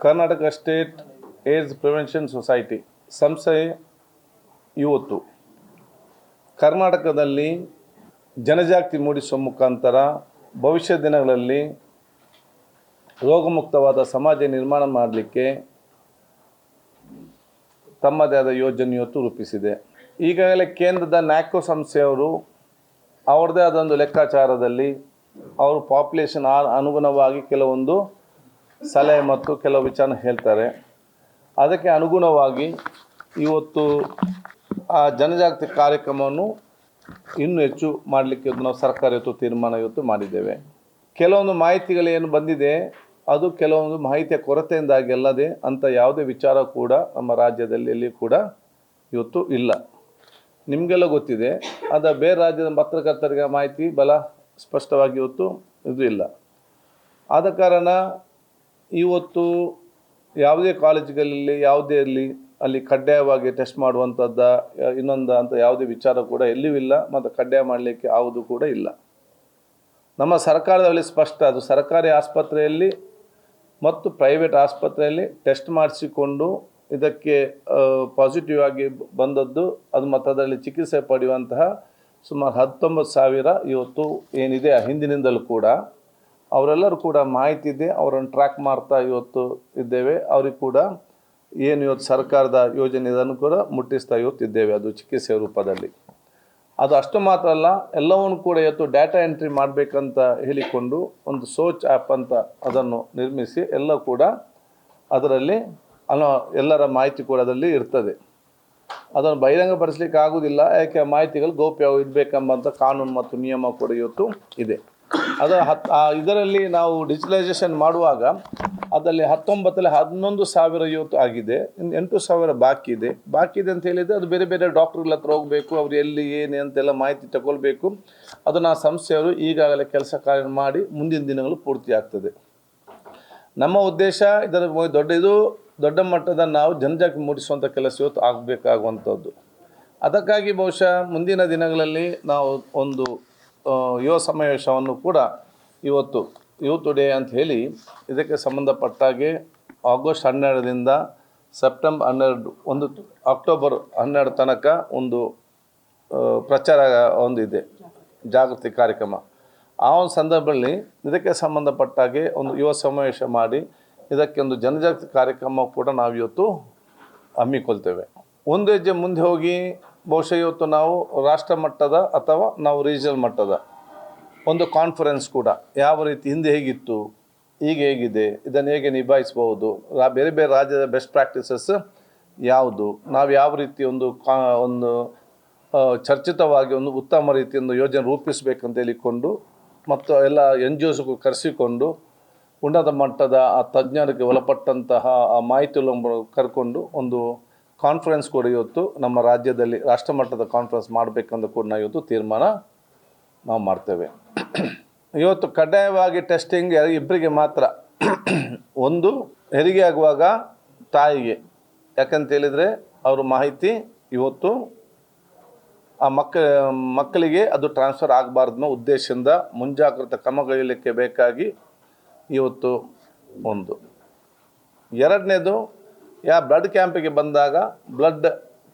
Karnataka state AIDS prevention society ಸಂಸ್ಥೆ ಇವತ್ತು ಕರ್ನಾಟಕದಲ್ಲಿ ಜನಜಾಗೃತಿ ಮೂಡಿಸುವ ಮುಖಾಂತರ ಭವಿಷ್ಯ ದಿನಗಳಲ್ಲಿ ರೋಗಮುಕ್ತವಾದ ಸಮಾಜ ನಿರ್ಮಾಣ ಮಾಡಲಿಕ್ಕೆ ತಮ್ಮದೇ ಆದ ಯೋಜನೆ ಇವತ್ತು ರೂಪಿಸಿದೆ. ಈಗಾಗಲೇ ಕೇಂದ್ರದ ನ್ಯಾಕೋ ಸಂಸ್ಥೆಯವರು ಅವರದೇ ಆದ ಒಂದು ಲೆಕ್ಕಾಚಾರದಲ್ಲಿ ಅವರು ಪಾಪ್ಯುಲೇಷನ್ ಅನುಗುಣವಾಗಿ ಕೆಲವೊಂದು ಸಲಹೆ ಮತ್ತು ಕೆಲವು ವಿಚಾರ ಹೇಳ್ತಾರೆ. ಅದಕ್ಕೆ ಅನುಗುಣವಾಗಿ ಇವತ್ತು ಆ ಜನಜಾಗೃತಿ ಕಾರ್ಯಕ್ರಮವನ್ನು ಇನ್ನೂ ಹೆಚ್ಚು ಮಾಡಲಿಕ್ಕೆ ನಾವು ಸರ್ಕಾರ ಇವತ್ತು ತೀರ್ಮಾನ ಇವತ್ತು ಮಾಡಿದ್ದೇವೆ. ಕೆಲವೊಂದು ಮಾಹಿತಿಗಳೇನು ಬಂದಿದೆ ಅದು ಕೆಲವೊಂದು ಮಾಹಿತಿಯ ಕೊರತೆಯಿಂದಾಗಿ ಅಲ್ಲದೆ ಅಂಥ ಯಾವುದೇ ವಿಚಾರ ಕೂಡ ನಮ್ಮ ರಾಜ್ಯದಲ್ಲಿ ಎಲ್ಲಿ ಕೂಡ ಇವತ್ತು ಇಲ್ಲ. ನಿಮಗೆಲ್ಲ ಗೊತ್ತಿದೆ, ಅದು ಬೇರೆ ರಾಜ್ಯದ ಪತ್ರಕರ್ತರಿಗೆ ಮಾಹಿತಿ ಬಲ ಸ್ಪಷ್ಟವಾಗಿ ಇವತ್ತು ಇದು ಇಲ್ಲ. ಆದ ಕಾರಣ ಇವತ್ತು ಯಾವುದೇ ಕಾಲೇಜುಗಳಲ್ಲಿ ಯಾವುದೇ ಇರಲಿ ಅಲ್ಲಿ ಕಡ್ಡಾಯವಾಗಿ ಟೆಸ್ಟ್ ಮಾಡುವಂಥದ್ದು ಇನ್ನೊಂದು ಅಂತ ಯಾವುದೇ ವಿಚಾರ ಕೂಡ ಎಲ್ಲಿಯೂ ಇಲ್ಲ ಮತ್ತು ಕಡ್ಡಾಯ ಮಾಡಲಿಕ್ಕೆ ಆವುದು ಕೂಡ ಇಲ್ಲ. ನಮ್ಮ ಸರ್ಕಾರದಲ್ಲಿ ಸ್ಪಷ್ಟ, ಅದು ಸರ್ಕಾರಿ ಆಸ್ಪತ್ರೆಯಲ್ಲಿ ಮತ್ತು ಪ್ರೈವೇಟ್ ಆಸ್ಪತ್ರೆಯಲ್ಲಿ ಟೆಸ್ಟ್ ಮಾಡಿಸಿಕೊಂಡು ಇದಕ್ಕೆ ಪಾಸಿಟಿವ್ ಆಗಿ ಬಂದದ್ದು ಅದು ಮತ್ತು ಅದರಲ್ಲಿ ಚಿಕಿತ್ಸೆ ಪಡೆಯುವಂತಹ ಸುಮಾರು 19,000 ಇವತ್ತು ಏನಿದೆ ಹಿಂದಿನಿಂದಲೂ ಕೂಡ ಅವರೆಲ್ಲರೂ ಕೂಡ ಮಾಹಿತಿ ಇದೆ, ಅವರನ್ನು ಟ್ರ್ಯಾಕ್ ಮಾಡ್ತಾ ಇವತ್ತು ಇದ್ದೇವೆ. ಅವ್ರಿಗೆ ಕೂಡ ಏನು ಇವತ್ತು ಸರ್ಕಾರದ ಯೋಜನೆ ಇದನ್ನು ಕೂಡ ಮುಟ್ಟಿಸ್ತಾ ಇವತ್ತಿದ್ದೇವೆ, ಅದು ಚಿಕಿತ್ಸೆ ರೂಪದಲ್ಲಿ. ಅದು ಅಷ್ಟು ಮಾತ್ರ ಅಲ್ಲ, ಎಲ್ಲವನ್ನು ಕೂಡ ಇವತ್ತು ಡಾಟಾ ಎಂಟ್ರಿ ಮಾಡಬೇಕಂತ ಹೇಳಿಕೊಂಡು ಒಂದು ಸೋಚ್ ಆ್ಯಪ್ ಅಂತ ಅದನ್ನು ನಿರ್ಮಿಸಿ ಎಲ್ಲ ಕೂಡ ಅದರಲ್ಲಿ ಎಲ್ಲರ ಮಾಹಿತಿ ಕೂಡ ಅದರಲ್ಲಿ ಇರ್ತದೆ. ಅದನ್ನು ಬಹಿರಂಗಪಡಿಸಲಿಕ್ಕೆ ಆಗೋದಿಲ್ಲ, ಯಾಕೆ ಮಾಹಿತಿಗಳು ಗೌಪ್ಯವಾಗಿ ಇರಬೇಕೆಂಬಂಥ ಕಾನೂನು ಮತ್ತು ನಿಯಮ ಕೂಡ ಇವತ್ತು ಇದೆ. ಅದು ಇದರಲ್ಲಿ ನಾವು ಡಿಜಿಟಲೈಸೇಷನ್ ಮಾಡುವಾಗ ಅದರಲ್ಲಿ 19ರಲ್ಲಿ 11,000 ಇವತ್ತು ಆಗಿದೆ, 8,000 ಬಾಕಿ ಇದೆ ಅಂತ ಹೇಳಿದರೆ ಅದು ಬೇರೆ ಬೇರೆ ಡಾಕ್ಟ್ರುಗಳ ಹತ್ರ ಹೋಗಬೇಕು, ಅವರು ಎಲ್ಲಿ ಏನು ಅಂತೆಲ್ಲ ಮಾಹಿತಿ ತಗೊಳ್ಬೇಕು. ಅದನ್ನು ಆ ಸಂಸ್ಥೆಯವರು ಈಗಾಗಲೇ ಕೆಲಸ ಕಾರ್ಯ ಮಾಡಿ ಮುಂದಿನ ದಿನಗಳು ಪೂರ್ತಿ ಆಗ್ತದೆ. ನಮ್ಮ ಉದ್ದೇಶ ಇದರ ದೊಡ್ಡ ಮಟ್ಟದ ನಾವು ಜನಜಾಗೃತಿ ಮೂಡಿಸುವಂಥ ಕೆಲಸ ಇವತ್ತು ಆಗಬೇಕಾಗುವಂಥದ್ದು. ಅದಕ್ಕಾಗಿ ಬಹುಶಃ ಮುಂದಿನ ದಿನಗಳಲ್ಲಿ ನಾವು ಒಂದು ಯುವ ಸಮಾವೇಶವನ್ನು ಕೂಡ ಇವತ್ತು ಯೂತ್ ಡೇ ಅಂತ ಹೇಳಿ ಇದಕ್ಕೆ ಸಂಬಂಧಪಟ್ಟಾಗೆ ಆಗಸ್ಟ್ 12ರಿಂದ ಸೆಪ್ಟೆಂಬರ್ 12 ಅಕ್ಟೋಬರ್ 12 ತನಕ ಒಂದು ಪ್ರಚಾರ ಒಂದಿದೆ, ಜಾಗೃತಿ ಕಾರ್ಯಕ್ರಮ. ಆ ಒಂದು ಸಂದರ್ಭದಲ್ಲಿ ಇದಕ್ಕೆ ಸಂಬಂಧಪಟ್ಟಾಗೆ ಒಂದು ಯುವ ಸಮಾವೇಶ ಮಾಡಿ ಇದಕ್ಕೆ ಒಂದು ಜನಜಾಗೃತಿ ಕಾರ್ಯಕ್ರಮ ಕೂಡ ನಾವು ಇವತ್ತು ಹಮ್ಮಿಕೊಳ್ತೇವೆ. ಒಂದು ಹೆಜ್ಜೆ ಮುಂದೆ ಹೋಗಿ ಬಹುಶಃ ಇವತ್ತು ನಾವು ರಾಷ್ಟ್ರ ಮಟ್ಟದ ಅಥವಾ ನಾವು ರೀಜನಲ್ ಮಟ್ಟದ ಒಂದು ಕಾನ್ಫರೆನ್ಸ್ ಕೂಡ ಯಾವ ರೀತಿ ಹಿಂದೆ ಹೇಗಿತ್ತು ಈಗ ಹೇಗಿದೆ ಇದನ್ನು ಹೇಗೆ ನಿಭಾಯಿಸ್ಬೋದು, ಬೇರೆ ಬೇರೆ ರಾಜ್ಯದ ಬೆಸ್ಟ್ ಪ್ರಾಕ್ಟೀಸಸ್ ಯಾವುದು, ನಾವು ಯಾವ ರೀತಿ ಒಂದು ಚರ್ಚಿತವಾಗಿ ಒಂದು ಉತ್ತಮ ರೀತಿಯಿಂದ ಯೋಜನೆ ರೂಪಿಸಬೇಕಂತ ಹೇಳಿಕೊಂಡು ಮತ್ತು ಎಲ್ಲ NGOಸ್ಗೂ ಕರೆಸಿಕೊಂಡು ಉನ್ನತ ಮಟ್ಟದ ಆ ತಜ್ಞರಿಗೆ ಒಳಪಟ್ಟಂತಹ ಆ ಮಾಹಿತಿಗಳನ್ನು ಕರ್ಕೊಂಡು ಒಂದು ಕಾನ್ಫರೆನ್ಸ್ ಕೂಡ ಇವತ್ತು ನಮ್ಮ ರಾಜ್ಯದಲ್ಲಿ ರಾಷ್ಟ್ರ ಮಟ್ಟದ ಕಾನ್ಫರೆನ್ಸ್ ಮಾಡಬೇಕಂತ ಕೂಡ ನಾವು ಇವತ್ತು ತೀರ್ಮಾನ ನಾವು ಮಾಡ್ತೇವೆ. ಇವತ್ತು ಕಡ್ಡಾಯವಾಗಿ ಟೆಸ್ಟಿಂಗ್ ಇಬ್ಬರಿಗೆ ಮಾತ್ರ, ಒಂದು ಹೆರಿಗೆ ಆಗುವಾಗ ತಾಯಿಗೆ, ಯಾಕಂತ ಹೇಳಿದರೆ ಅವ್ರ ಮಾಹಿತಿ ಇವತ್ತು ಆ ಮಕ್ಕಳಿಗೆ ಅದು ಟ್ರಾನ್ಸ್ಫರ್ ಆಗಬಾರ್ದು ಉದ್ದೇಶದಿಂದ ಮುಂಜಾಗ್ರತಾ ಕ್ರಮಗೊಳ್ಳಲಿಕ್ಕೆ ಬೇಕಾಗಿ ಇವತ್ತು ಒಂದು. ಎರಡನೇದು ಬ್ಲಡ್ ಕ್ಯಾಂಪಿಗೆ ಬಂದಾಗ ಬ್ಲಡ್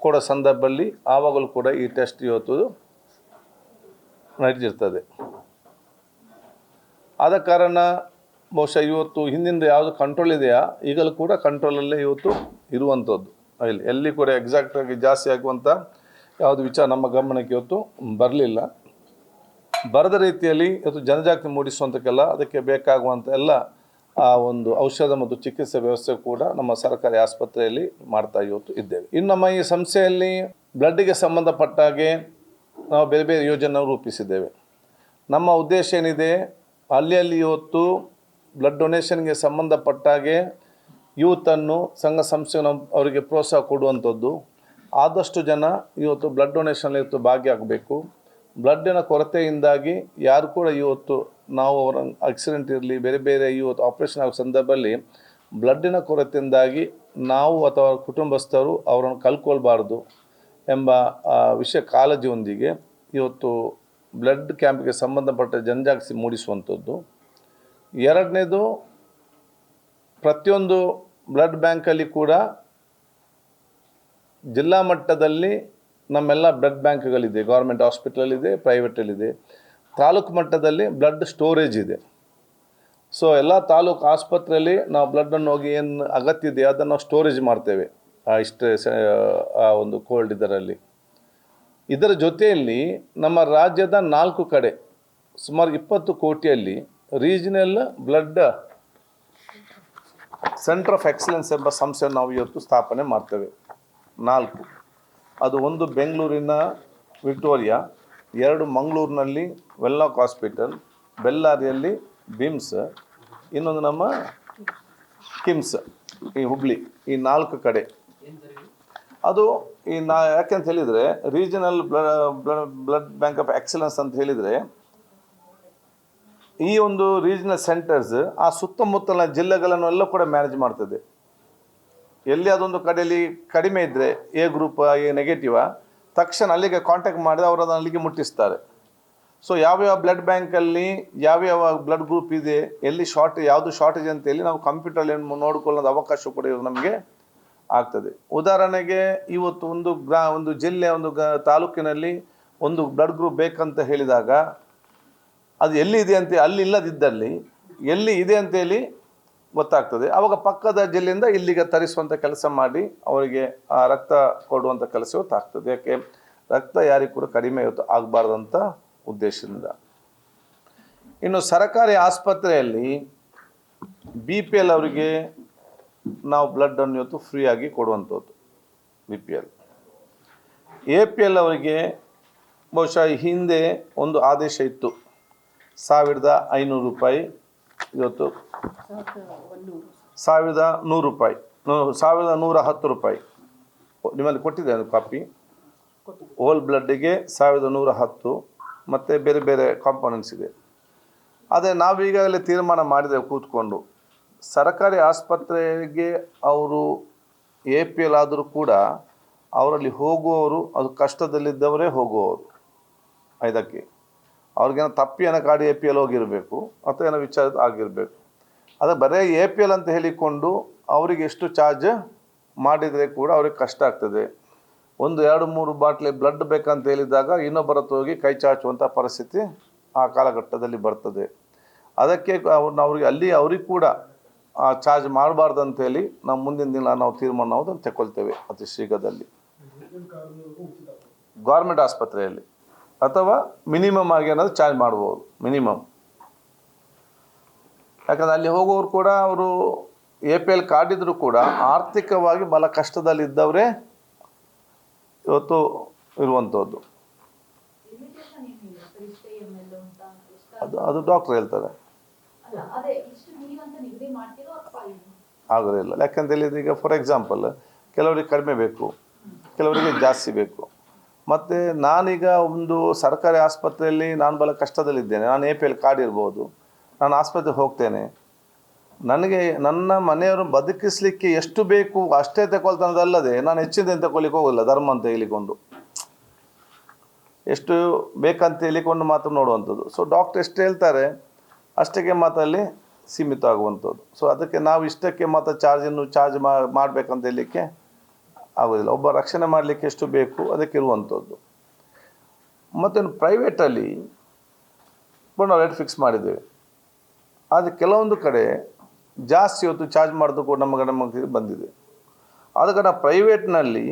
ಕೊಡೋ ಸಂದರ್ಭದಲ್ಲಿ ಆವಾಗಲೂ ಕೂಡ ಈ ಟೆಸ್ಟ್ ಇವತ್ತು ನಡೆದಿರ್ತದೆ. ಆದ ಕಾರಣ ಬಹುಶಃ ಇವತ್ತು ಹಿಂದಿಂದ ಯಾವುದು ಕಂಟ್ರೋಲ್ ಇದೆಯಾ ಈಗಲೂ ಕೂಡ ಕಂಟ್ರೋಲಲ್ಲೇ ಇವತ್ತು ಇರುವಂಥದ್ದು. ಎಲ್ಲಿ ಕೂಡ ಎಕ್ಸಾಕ್ಟಾಗಿ ಜಾಸ್ತಿ ಆಗುವಂಥ ಯಾವುದು ವಿಚಾರ ನಮ್ಮ ಗಮನಕ್ಕೆ ಇವತ್ತು ಬರಲಿಲ್ಲ. ಬರದ ರೀತಿಯಲ್ಲಿ ಇವತ್ತು ಜನಜಾಗೃತಿ ಮೂಡಿಸುವಂಥಕ್ಕೆಲ್ಲ ಅದಕ್ಕೆ ಬೇಕಾಗುವಂಥ ಎಲ್ಲ ಆ ಒಂದು ಔಷಧ ಮತ್ತು ಚಿಕಿತ್ಸೆ ವ್ಯವಸ್ಥೆ ಕೂಡ ನಮ್ಮ ಸರ್ಕಾರಿ ಆಸ್ಪತ್ರೆಯಲ್ಲಿ ಮಾಡ್ತಾ ಇವತ್ತು ಇದ್ದೇವೆ. ಇನ್ನು ನಮ್ಮ ಈ ಸಂಸ್ಥೆಯಲ್ಲಿ ಬ್ಲಡ್ಡಿಗೆ ಸಂಬಂಧಪಟ್ಟಾಗೆ ನಾವು ಬೇರೆ ಬೇರೆ ಯೋಜನೆ ರೂಪಿಸಿದ್ದೇವೆ. ನಮ್ಮ ಉದ್ದೇಶ ಏನಿದೆ, ಅಲ್ಲಿ ಇವತ್ತು ಬ್ಲಡ್ ಡೊನೇಷನ್ಗೆ ಸಂಬಂಧಪಟ್ಟಾಗೆ ಯೂತನ್ನು ಸಂಘ ಸಂಸ್ಥೆಯನ್ನು ಅವರಿಗೆ ಪ್ರೋತ್ಸಾಹ ಕೊಡುವಂಥದ್ದು. ಆದಷ್ಟು ಜನ ಇವತ್ತು ಬ್ಲಡ್ ಡೊನೇಷನಲ್ಲಿ ಇವತ್ತು ಭಾಗಿಯಾಗಬೇಕು. ಬ್ಲಡ್ಡಿನ ಕೊರತೆಯಿಂದಾಗಿ ಯಾರು ಕೂಡ ಇವತ್ತು ನಾವು ಅವರ ಆಕ್ಸಿಡೆಂಟ್ ಇರಲಿ ಬೇರೆ ಬೇರೆ ಇವತ್ತು ಆಪ್ರೇಷನ್ ಆಗೋ ಸಂದರ್ಭದಲ್ಲಿ ಬ್ಲಡ್ಡಿನ ಕೊರತೆಯಿಂದಾಗಿ ನಾವು ಅಥವಾ ಕುಟುಂಬಸ್ಥರು ಅವರನ್ನು ಕಳ್ಕೊಳ್ಬಾರ್ದು ಎಂಬ ವಿಷಯ ಕಾಳಜಿಯೊಂದಿಗೆ ಇವತ್ತು ಬ್ಲಡ್ ಕ್ಯಾಂಪ್ಗೆ ಸಂಬಂಧಪಟ್ಟ ಜನಜಾಗೃತಿ ಮೂಡಿಸುವಂಥದ್ದು. ಎರಡನೇದು, ಪ್ರತಿಯೊಂದು ಬ್ಲಡ್ ಬ್ಯಾಂಕಲ್ಲಿ ಕೂಡ ಜಿಲ್ಲಾ ಮಟ್ಟದಲ್ಲಿ ನಮ್ಮೆಲ್ಲ ಬ್ಲಡ್ ಬ್ಯಾಂಕ್ಗಳಿದೆ, ಗೌರ್ಮೆಂಟ್ ಹಾಸ್ಪಿಟಲಲ್ಲಿದೆ, ಪ್ರೈವೇಟಲ್ಲಿದೆ. ತಾಲೂಕು ಮಟ್ಟದಲ್ಲಿ ಬ್ಲಡ್ ಸ್ಟೋರೇಜ್ ಇದೆ. ಸೊ ಎಲ್ಲ ತಾಲೂಕು ಆಸ್ಪತ್ರೆಯಲ್ಲಿ ನಾವು ಬ್ಲಡ್ಡನ್ನು ಹೋಗಿ ಏನು ಅಗತ್ಯ ಇದೆ ಅದನ್ನು ನಾವು ಸ್ಟೋರೇಜ್ ಮಾಡ್ತೇವೆ ಆ ಒಂದು ಕೋಲ್ಡ್ ಇದರಲ್ಲಿ. ಇದರ ಜೊತೆಯಲ್ಲಿ ನಮ್ಮ ರಾಜ್ಯದ 4 ಕಡೆ ಸುಮಾರು 20 ಕೋಟಿಯಲ್ಲಿ regional blood centre of excellence ಎಂಬ ಸಂಸ್ಥೆಯನ್ನು ನಾವು ಇವತ್ತು ಸ್ಥಾಪನೆ ಮಾಡ್ತೇವೆ. 4 ಅದು ಒಂದು ಬೆಂಗಳೂರಿನ ವಿಕ್ಟೋರಿಯಾ, 2 ಮಂಗಳೂರಿನಲ್ಲಿ ವೆನ್ಲಾಕ್ ಹಾಸ್ಪಿಟಲ್, ಬೆಳ್ಳಾರಿಯಲ್ಲಿ ಬಿಮ್ಸ್, ಇನ್ನೊಂದು ನಮ್ಮ ಕಿಮ್ಸ್ ಈ ಹುಬ್ಳಿ. ಈ 4 ಕಡೆ ಅದು ಯಾಕೆಂತ ಹೇಳಿದರೆ regional blood bank of excellence ಅಂತ ಹೇಳಿದರೆ ಈ ಒಂದು ರೀಜನಲ್ ಸೆಂಟರ್ಸ್ ಆ ಸುತ್ತಮುತ್ತಲಿನ ಜಿಲ್ಲೆಗಳನ್ನೆಲ್ಲ ಕೂಡ ಮ್ಯಾನೇಜ್ ಮಾಡ್ತದೆ. ಎಲ್ಲಿ ಅದೊಂದು ಕಡೆಯಲ್ಲಿ ಕಡಿಮೆ ಇದ್ದರೆ ಎ ಗ್ರೂಪ್ ಎ ನೆಗೆಟಿವ ತಕ್ಷಣ ಅಲ್ಲಿಗೆ ಕಾಂಟ್ಯಾಕ್ಟ್ ಮಾಡಿದ್ರೆ ಅವರು ಅದನ್ನು ಅಲ್ಲಿಗೆ ಮುಟ್ಟಿಸ್ತಾರೆ. ಸೊ ಯಾವ್ಯಾವ ಬ್ಲಡ್ ಬ್ಯಾಂಕಲ್ಲಿ ಯಾವ್ಯಾವ ಬ್ಲಡ್ ಗ್ರೂಪ್ ಇದೆ, ಎಲ್ಲಿ ಯಾವುದು ಶಾರ್ಟೇಜ್ ಅಂತೇಳಿ ನಾವು ಕಂಪ್ಯೂಟರಲ್ಲಿ ನೋಡಿಕೊಳ್ಳೋದು ಅವಕಾಶ ಕೂಡ ನಮಗೆ ಆಗ್ತದೆ. ಉದಾಹರಣೆಗೆ ಇವತ್ತು ಒಂದು ಜಿಲ್ಲೆ ತಾಲೂಕಿನಲ್ಲಿ ಒಂದು ಬ್ಲಡ್ ಗ್ರೂಪ್ ಬೇಕಂತ ಹೇಳಿದಾಗ ಅದು ಎಲ್ಲಿ ಇದೆ ಅಂತ ಅಲ್ಲಿ ಇಲ್ಲದಿದ್ದಲ್ಲಿ ಎಲ್ಲಿ ಇದೆ ಅಂತೇಳಿ ಗೊತ್ತಾಗ್ತದೆ. ಆವಾಗ ಪಕ್ಕದ ಜಿಲ್ಲೆಯಿಂದ ಇಲ್ಲಿಗೆ ತರಿಸುವಂಥ ಕೆಲಸ ಮಾಡಿ ಅವರಿಗೆ ಆ ರಕ್ತ ಕೊಡುವಂಥ ಕೆಲಸ ಇವತ್ತು ಆಗ್ತದೆ. ಯಾಕೆ ರಕ್ತ ಯಾರಿಗೂ ಕೂಡ ಕಡಿಮೆ ಇವತ್ತು ಆಗಬಾರ್ದಂಥ ಉದ್ದೇಶದಿಂದ. ಇನ್ನು ಸರ್ಕಾರಿ ಆಸ್ಪತ್ರೆಯಲ್ಲಿ BPL ಅವರಿಗೆ ನಾವು ಬ್ಲಡ್ಡನ್ನು ಇವತ್ತು ಫ್ರೀಯಾಗಿ ಕೊಡುವಂಥದ್ದು BPL. APL ಅವರಿಗೆ ಬಹುಶಃ ಹಿಂದೆ ಒಂದು ಆದೇಶ ಇತ್ತು, 1500 ರೂಪಾಯಿ, ಇವತ್ತು 1100 ರೂಪಾಯಿ, 1110 ರೂಪಾಯಿ. ನಿಮ್ಮಲ್ಲಿ ಕೊಟ್ಟಿದೆ ಒಂದು ಕಾಪಿ. ಹೋಲ್ ಬ್ಲಡ್ಡಿಗೆ 1110 ಮತ್ತು ಬೇರೆ ಬೇರೆ ಕಾಂಪೋನೆಂಟ್ಸ್ ಇದೆ. ಆದರೆ ನಾವೀಗಾಗಲೇ ತೀರ್ಮಾನ ಮಾಡಿದ್ದೇವೆ ಕೂತ್ಕೊಂಡು, ಸರ್ಕಾರಿ ಆಸ್ಪತ್ರೆಗೆ ಅವರು APL ಆದರೂ ಕೂಡ ಅವರಲ್ಲಿ ಹೋಗುವವರು ಅದು ಕಷ್ಟದಲ್ಲಿದ್ದವರೇ ಹೋಗುವವರು. ಇದಕ್ಕೆ ಅವ್ರಿಗೇನೋ ತಪ್ಪಿನ ಕಾಡಿ APL ಹೋಗಿರಬೇಕು ಅಥವಾ ಏನೋ ವಿಚಾರ ಆಗಿರಬೇಕು. ಅದು ಬರೀ APL ಅಂತ ಹೇಳಿಕೊಂಡು ಅವರಿಗೆ ಎಷ್ಟು ಚಾರ್ಜ್ ಮಾಡಿದರೆ ಕೂಡ ಅವ್ರಿಗೆ ಕಷ್ಟ ಆಗ್ತದೆ. 1-2-3 ಬಾಟ್ಲಿ ಬ್ಲಡ್ ಬೇಕಂತ ಹೇಳಿದಾಗ ಇನ್ನೊಬ್ಬರ ಹೋಗಿ ಕೈ ಚಾಚುವಂಥ ಪರಿಸ್ಥಿತಿ ಆ ಕಾಲಘಟ್ಟದಲ್ಲಿ ಬರ್ತದೆ. ಅದಕ್ಕೆ ಅವ್ರಿಗೆ ಕೂಡ ಚಾರ್ಜ್ ಮಾಡಬಾರ್ದು ಅಂತೇಳಿ ನಾವು ಮುಂದಿನ ದಿನ ನಾವು ತೀರ್ಮಾನ ಅದನ್ನು ತಗೊಳ್ತೇವೆ ಅತಿ ಶೀಘ್ರದಲ್ಲಿ. ಗೌರ್ಮೆಂಟ್ ಆಸ್ಪತ್ರೆಯಲ್ಲಿ ಅಥವಾ ಮಿನಿಮಮ್ ಆಗಿ ಏನಾದರೂ ಚಾರ್ಜ್ ಮಾಡ್ಬೋದು, ಮಿನಿಮಮ್. ಯಾಕಂದರೆ ಅಲ್ಲಿ ಹೋಗೋರು ಕೂಡ ಅವರು APL ಕಾರ್ಡ್ ಇದ್ದರೂ ಕೂಡ ಆರ್ಥಿಕವಾಗಿ ಬಹಳ ಕಷ್ಟದಲ್ಲಿದ್ದವರೇ ಇವತ್ತು ಇರುವಂಥದ್ದು. ಅದು ಡಾಕ್ಟ್ರ್ ಹೇಳ್ತಾರೆ, ಆಗೋದಿಲ್ಲ. ಯಾಕಂತ ಹೇಳಿದ್ರೆ ಈಗ ಫಾರ್ ಎಕ್ಸಾಂಪಲ್ ಕೆಲವರಿಗೆ ಕಡಿಮೆ ಬೇಕು, ಕೆಲವರಿಗೆ ಜಾಸ್ತಿ ಬೇಕು. ಮತ್ತು ನಾನೀಗ ಒಂದು ಸರ್ಕಾರಿ ಆಸ್ಪತ್ರೆಯಲ್ಲಿ ನಾನು ಬಹಳ ಕಷ್ಟದಲ್ಲಿದ್ದೇನೆ, ನಾನು APL ಕಾರ್ಡ್ ಇರ್ಬೋದು, ನಾನು ಆಸ್ಪತ್ರೆಗೆ ಹೋಗ್ತೇನೆ, ನನಗೆ ನನ್ನ ಮನೆಯವರು ಬದುಕಿಸಲಿಕ್ಕೆ ಎಷ್ಟು ಬೇಕು ಅಷ್ಟೇ ತಗೊಳ್ತಾನದಲ್ಲದೆ ನಾನು ಹೆಚ್ಚಿನ ತಗೊಳ್ಳಿಕ್ಕೆ ಹೋಗೋಲ್ಲ, ಧರ್ಮ ಅಂತ ಹೇಳಿಕೊಂಡು ಎಷ್ಟು ಬೇಕಂತ ಹೇಳಿಕೊಂಡು ಮಾತ್ರ ನೋಡುವಂಥದ್ದು. ಸೊ ಡಾಕ್ಟರ್ ಎಷ್ಟು ಹೇಳ್ತಾರೆ ಅಷ್ಟಕ್ಕೆ ಮಾತಲ್ಲಿ ಸೀಮಿತ ಆಗುವಂಥದ್ದು. ಸೊ ಅದಕ್ಕೆ ನಾವು ಇಷ್ಟಕ್ಕೆ ಮಾತ್ರ ಚಾರ್ಜ್ ಮಾಡಬೇಕಂತ ಹೇಳಲಿಕ್ಕೆ ಆಗೋದಿಲ್ಲ. ಒಬ್ಬ ರಕ್ಷಣೆ ಮಾಡಲಿಕ್ಕೆ ಎಷ್ಟು ಬೇಕು ಅದಕ್ಕೆ ಇರುವಂಥದ್ದು. ಮತ್ತು ಪ್ರೈವೇಟಲ್ಲಿ ನಾವು ರೇಟ್ ಫಿಕ್ಸ್ ಮಾಡಿದ್ದೇವೆ. ಆದರೆ ಕೆಲವೊಂದು ಕಡೆ ಜಾಸ್ತಿ ಹೊತ್ತು ಚಾರ್ಜ್ ಮಾಡೋದು ಕೂಡ ನಮಗೆ ಬಂದಿದೆ. ಅದಕ್ಕೆ ನಾವು ಪ್ರೈವೇಟ್ನಲ್ಲಿ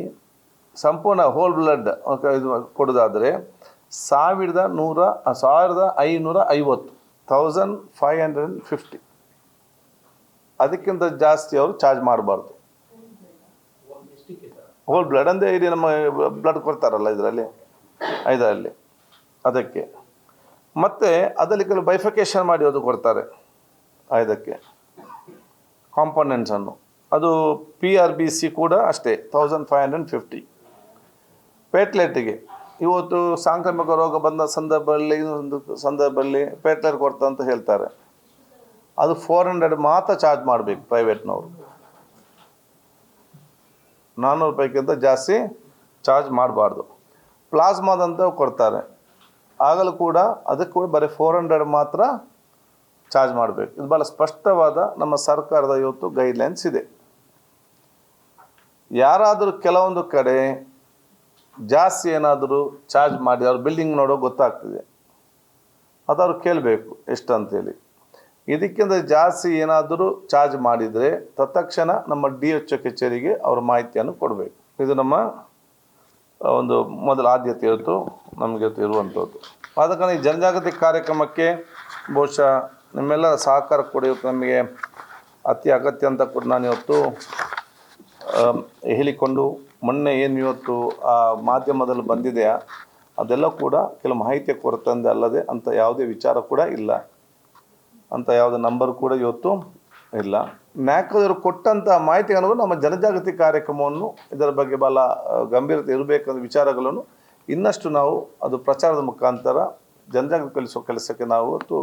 ಸಂಪೂರ್ಣ ಹೋಲ್ ಬ್ಲಡ್ ಇದು ಕೊಡೋದಾದರೆ 1550 ಅದಕ್ಕಿಂತ ಜಾಸ್ತಿ ಅವರು ಚಾರ್ಜ್ ಮಾಡಬಾರ್ದು. ಹೋಲ್ ಬ್ಲಡ್ ಅಂದರೆ ಇಲ್ಲಿ ನಮ್ಮ ಬ್ಲಡ್ ಕೊಡ್ತಾರಲ್ಲ ಇದರಲ್ಲಿ ಅದಕ್ಕೆ. ಮತ್ತು ಅದರಲ್ಲಿ ಕೆಲವು ಬೈಫಿಕೇಶನ್ ಮಾಡಿ ಅದು ಕೊಡ್ತಾರೆ ಇದಕ್ಕೆ ಕಾಂಪೋನೆಂಟ್ಸನ್ನು. ಅದು PRBC ಕೂಡ ಅಷ್ಟೇ 1550. ಪ್ಲೇಟ್ಲೆಟ್ಗೆ ಇವತ್ತು ಸಾಂಕ್ರಾಮಿಕ ರೋಗ ಬಂದ ಸಂದರ್ಭದಲ್ಲಿ ಪ್ಲೇಟ್ಲೆಟ್ ಕೊಡ್ತಾ ಅಂತ ಹೇಳ್ತಾರೆ. ಅದು 400 ಮಾತ್ರ ಚಾರ್ಜ್ ಮಾಡಬೇಕು ಪ್ರೈವೇಟ್ನವರು, 400 ರೂಪಾಯಿಗಿಂತ ಜಾಸ್ತಿ ಚಾರ್ಜ್ ಮಾಡಬಾರ್ದು. ಪ್ಲಾಸ್ಮಾದಂತ ಕೊಡ್ತಾರೆ, ಆಗಲೂ ಕೂಡ ಅದಕ್ಕೆ ಕೂಡ ಬರೀ 400 ಮಾತ್ರ ಚಾರ್ಜ್ ಮಾಡಬೇಕು. ಇದು ಭಾಳ ಸ್ಪಷ್ಟವಾದ ನಮ್ಮ ಸರ್ಕಾರದ ಇವತ್ತು ಗೈಡ್ಲೈನ್ಸ್ ಇದೆ. ಯಾರಾದರೂ ಕೆಲವೊಂದು ಕಡೆ ಜಾಸ್ತಿ ಏನಾದರೂ ಚಾರ್ಜ್ ಮಾಡಿ ಅವ್ರ ಬಿಲ್ಡಿಂಗ್ ನೋಡೋ ಗೊತ್ತಾಗ್ತದೆ, ಅದವ್ರು ಕೇಳಬೇಕು ಎಷ್ಟು ಅಂತೇಳಿ. ಇದಕ್ಕಿಂತ ಜಾಸ್ತಿ ಏನಾದರೂ ಚಾರ್ಜ್ ಮಾಡಿದರೆ ತತ್ಕ್ಷಣ ನಮ್ಮ DHO ಕಚೇರಿಗೆ ಅವ್ರ ಮಾಹಿತಿಯನ್ನು ಕೊಡಬೇಕು. ಇದು ನಮ್ಮ ಒಂದು ಮೊದಲ ಆದ್ಯತೆ ಇವತ್ತು ನಮಗೆ ಇರುವಂಥದ್ದು. ಆದ ಕಾರಣ ಈ ಜನಜಾಗೃತಿ ಕಾರ್ಯಕ್ರಮಕ್ಕೆ ಬಹುಶಃ ನಿಮ್ಮೆಲ್ಲರ ಸಹಕಾರ ಕೂಡ ಇವತ್ತು ನಮಗೆ ಅತಿ ಅಗತ್ಯ ಅಂತ ಕೂಡ ನಾನು ಇವತ್ತು ಹೇಳಿಕೊಂಡು, ಮೊನ್ನೆ ಏನು ಇವತ್ತು ಆ ಮಾಧ್ಯಮದಲ್ಲಿ ಬಂದಿದೆಯಾ ಅದೆಲ್ಲ ಕೂಡ ಕೆಲವು ಮಾಹಿತಿಯ ಕೊರತೆ ಅಲ್ಲದೆ ಅಂಥ ಯಾವುದೇ ವಿಚಾರ ಕೂಡ ಇಲ್ಲ, ಅಂಥ ಯಾವುದೇ ನಂಬರ್ ಕೂಡ ಇವತ್ತು ಇಲ್ಲ. ನ್ಯಾಕದವರು ಕೊಟ್ಟಂಥ ಮಾಹಿತಿ ಅನ್ನೋದು ನಮ್ಮ ಜನಜಾಗೃತಿ ಕಾರ್ಯಕ್ರಮವನ್ನು ಇದರ ಬಗ್ಗೆ ಬಹಳ ಗಂಭೀರತೆ ಇರಬೇಕಂದ ವಿಚಾರಗಳನ್ನು ಇನ್ನಷ್ಟು ನಾವು ಅದು ಪ್ರಚಾರದ ಮುಖಾಂತರ ಜನಜಾಗೃತಿ ಕಲಿಸುವ ಕೆಲಸಕ್ಕೆ ನಾವು ಇವತ್ತು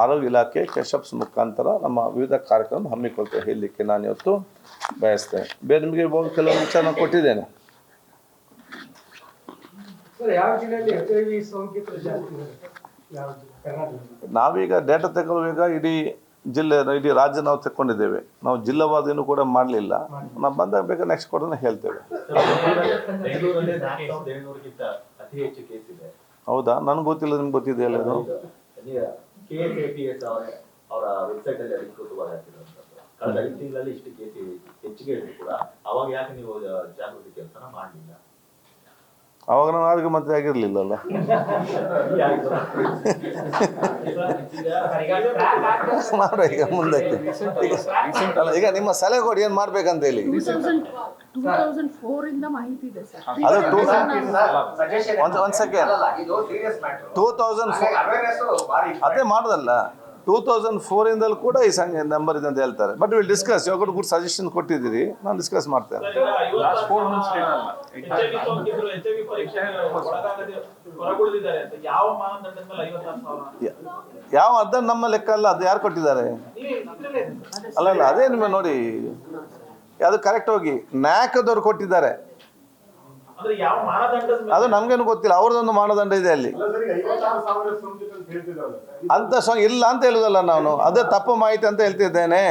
ಆರೋಗ್ಯ ಇಲಾಖೆ ಕೆಶಪ್ಸ್ ಮುಖಾಂತರ ನಮ್ಮ ವಿವಿಧ ಕಾರ್ಯಕ್ರಮ ಹಮ್ಮಿಕೊಳ್ತೇವೆ ಹೇಳಲಿಕ್ಕೆ ನಾನು ಇವತ್ತು ಬಯಸ್ತೇನೆ. ಬೇರೆ ನಿಮಗೆ ಕೆಲವು ವಿಚಾರ ಕೊಟ್ಟಿದ್ದೇನೆ. ನಾವೀಗ ಡೇಟಾ ತಗೊಳ್ಳುವಾಗ ಇಡೀ ಜಿಲ್ಲೆ ಇಡೀ ರಾಜ್ಯ ನಾವು ತಗೊಂಡಿದ್ದೇವೆ. ನಾವು ಜಿಲ್ಲಾವಾದಿನೂ ಕೂಡ ಮಾಡಲಿಲ್ಲ. ನಾವು ಬಂದಾಗ ಬೇಕಾದ್ರೆ ನೆಕ್ಸ್ಟ್ ಕೊಡೋಣ ಹೇಳ್ತೇವೆ. ಹೌದಾ? ನನಗೆ ಗೊತ್ತಿಲ್ಲ, ನಿಮ್ಗೆ ಗೊತ್ತಿದೆ ಅಲ್ಲ ಇದು? ಅವರ ವೆಬ್ಸೈಟ್ ಅಲ್ಲಿ ಅಧಿಕೃತವಾಗಿ ಕಳೆದ 5 ತಿಂಗಳಲ್ಲಿ ಇಷ್ಟು ಕೇಸ್ ಹೆಚ್ಚಿಗೆ ಕೂಡ ಅವಾಗ ಯಾಕೆ ನೀವು ಜಾಗೃತಿ ಕೆಲಸನ ಮಾಡಲಿಲ್ಲ? ಅವಾಗ ನಾನು ಆರೋಗ್ಯ ಮಂತ್ರಿ ಆಗಿರ್ಲಿಲ್ಲಲ್ಲ. ಮಾಡೋ ಈಗ ಮುಂದಕ್ಕೆ ಅಲ್ಲ, ಈಗ ನಿಮ್ಮ ಸಲಹೆ ಕೊಡಿ ಏನು ಮಾಡ್ಬೇಕಂತ ಹೇಳಿ. ಅದು ಒಂದು ಸೆಕೆಂಡ್ 2004 ಅದೇ ಮಾಡೋದಲ್ಲ. 2004 ಕೂಡ ಈ ನಂಬರ್ ಇದೆ ಅಂತ ಹೇಳ್ತಾರೆ. But will discuss. ಇವಾಗ ಗುಡ್ ಸಜೆಷನ್ ಕೊಟ್ಟಿದ್ದೀರಿ, ನಾನು ಡಿಸ್ಕಸ್ ಮಾಡ್ತೇನೆ. ಯಾವ ಅದನ್ನು ನಮ್ಮ ಲೆಕ್ಕ ಅಲ್ಲ, ಅದು ಯಾರು ಕೊಟ್ಟಿದ್ದಾರೆ? ಅಲ್ಲ ಅದೇ ನಿಮ್ಮ ನೋಡಿ, ಅದು ಕರೆಕ್ಟ್ ಹೋಗಿ ನ್ಯಾಕದವ್ರು ಕೊಟ್ಟಿದ್ದಾರೆ. ಅದು ನಮ್ಗೇನು ಗೊತ್ತಿಲ್ಲ, ಅವ್ರದ್ದೊಂದು ಮಾನದಂಡ ಇದೆ ಅಲ್ಲಿ ಅಂತ ಇಲ್ಲ ಅಂತ ಹೇಳುದಲ್ಲ ನಾನು. ಅದೇ ತಪ್ಪು ಮಾಹಿತಿ ಅಂತ ಹೇಳ್ತಿದ್ದೇನೆ.